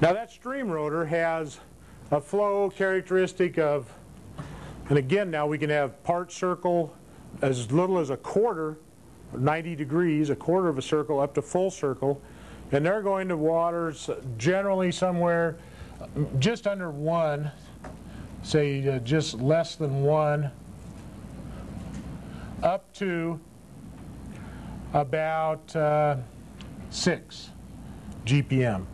Now that stream rotor has a flow characteristic of, and again now we can have part circle as little as a quarter, 90 degrees, a quarter of a circle, up to full circle, and they're going to waters generally somewhere just under 1, say just less than 1, up to about 6 GPM.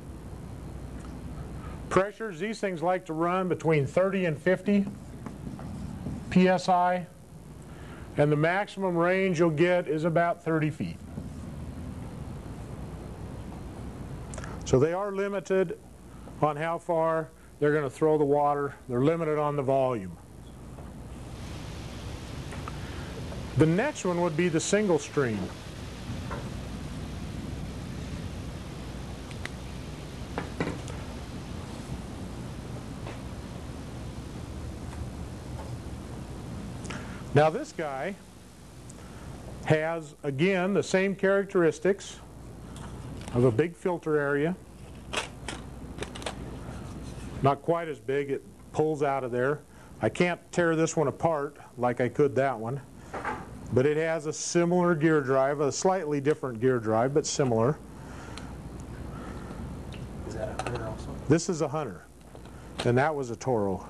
Pressures, these things like to run between 30 and 50 PSI, and the maximum range you'll get is about 30 feet. So they are limited on how far they're going to throw the water. They're limited on the volume. The next one would be the single stream. Now this guy has, again, the same characteristics of a big filter area. Not quite as big, it pulls out of there. I can't tear this one apart like I could that one, but it has a similar gear drive, a slightly different gear drive, but similar. Is that a Hunter also? This is a Hunter, and that was a Toro.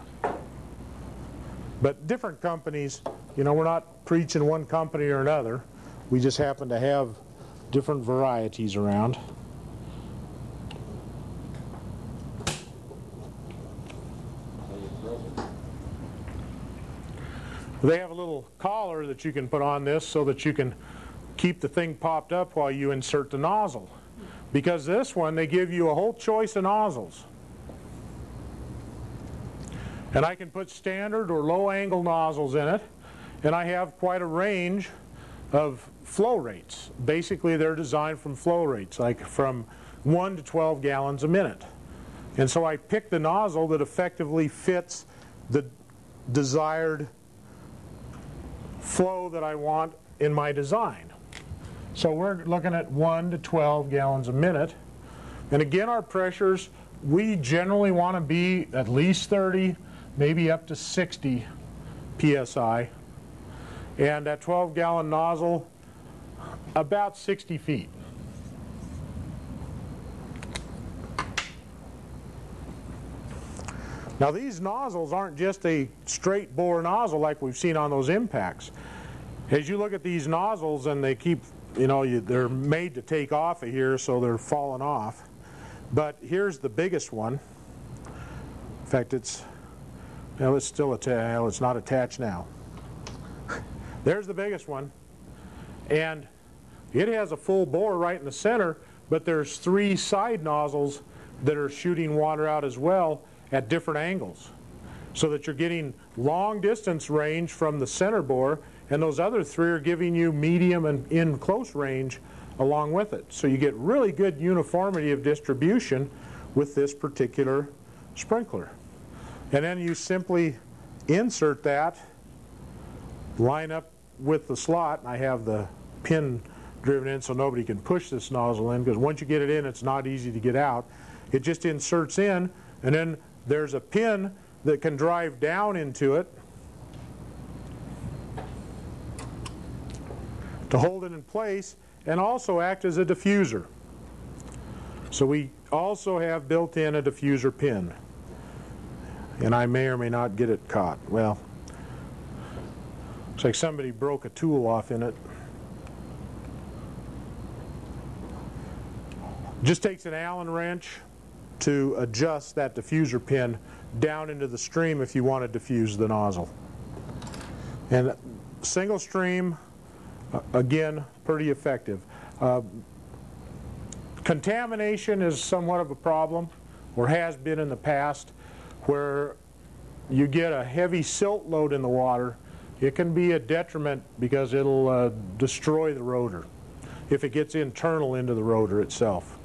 But different companies, you know, we're not preaching one company or another. We just happen to have different varieties around. They have a little collar that you can put on this so that you can keep the thing popped up while you insert the nozzle. Because this one, they give you a whole choice of nozzles. And I can put standard or low angle nozzles in it, and I have quite a range of flow rates. Basically they're designed from flow rates, like from 1 to 12 gallons a minute. And so I pick the nozzle that effectively fits the desired flow that I want in my design. So we're looking at 1 to 12 gallons a minute. And again, our pressures, we generally want to be at least 30, maybe up to 60 PSI. And that 12-gallon nozzle, about 60 feet. Now these nozzles aren't just a straight bore nozzle like we've seen on those impacts. As you look at these nozzles, and they keep, you know, they're made to take off of here, so they're falling off. But here's the biggest one. In fact, it's, well, it's still attached. It's not attached now. There's the biggest one, and it has a full bore right in the center, but there's 3 side nozzles that are shooting water out as well at different angles, so that you're getting long distance range from the center bore, and those other 3 are giving you medium and in close range along with it. So you get really good uniformity of distribution with this particular sprinkler. And then you simply insert that, line up with the slot, and I have the pin driven in so nobody can push this nozzle in, because once you get it in, it's not easy to get out. It just inserts in, and then there's a pin that can drive down into it to hold it in place and also act as a diffuser. So we also have built in a diffuser pin. And I may or may not get it caught. Well, looks like somebody broke a tool off in it. Just takes an Allen wrench to adjust that diffuser pin down into the stream if you want to diffuse the nozzle. And single stream, again, pretty effective. Contamination is somewhat of a problem, or has been in the past, where you get a heavy silt load in the water. It can be a detriment because it'll destroy the rotor if it gets internal into the rotor itself.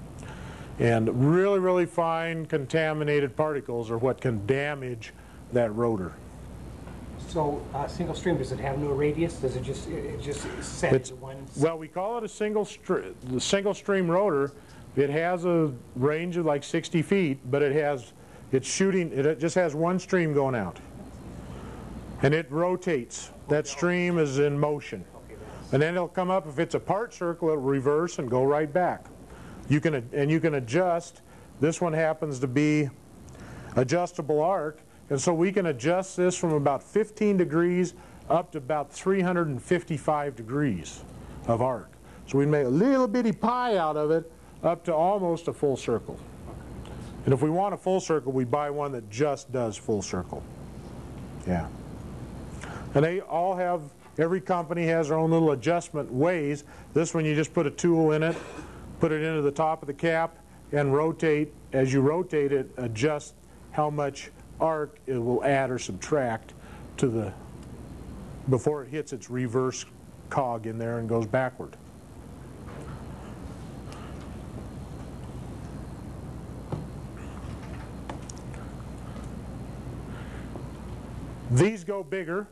And really, really fine contaminated particles are what can damage that rotor. So single stream, does it have no radius? Does it just set as one? Well, we call it a single stream rotor It has a range of like 60 feet, but it's shooting, it just has one stream going out. And it rotates. That stream is in motion. And then it'll come up, if it's a part circle, it'll reverse and go right back. You can adjust. This one happens to be adjustable arc, and so we can adjust this from about 15 degrees up to about 355 degrees of arc. So we make a little bitty pie out of it up to almost a full circle. And if we want a full circle, we buy one that just does full circle. Yeah. And they all have, every company has their own little adjustment ways. This one you just put a tool in it, put it into the top of the cap, and rotate. As you rotate it, adjust how much arc it will add or subtract to the, before it hits its reverse cog in there and goes backward. These go bigger.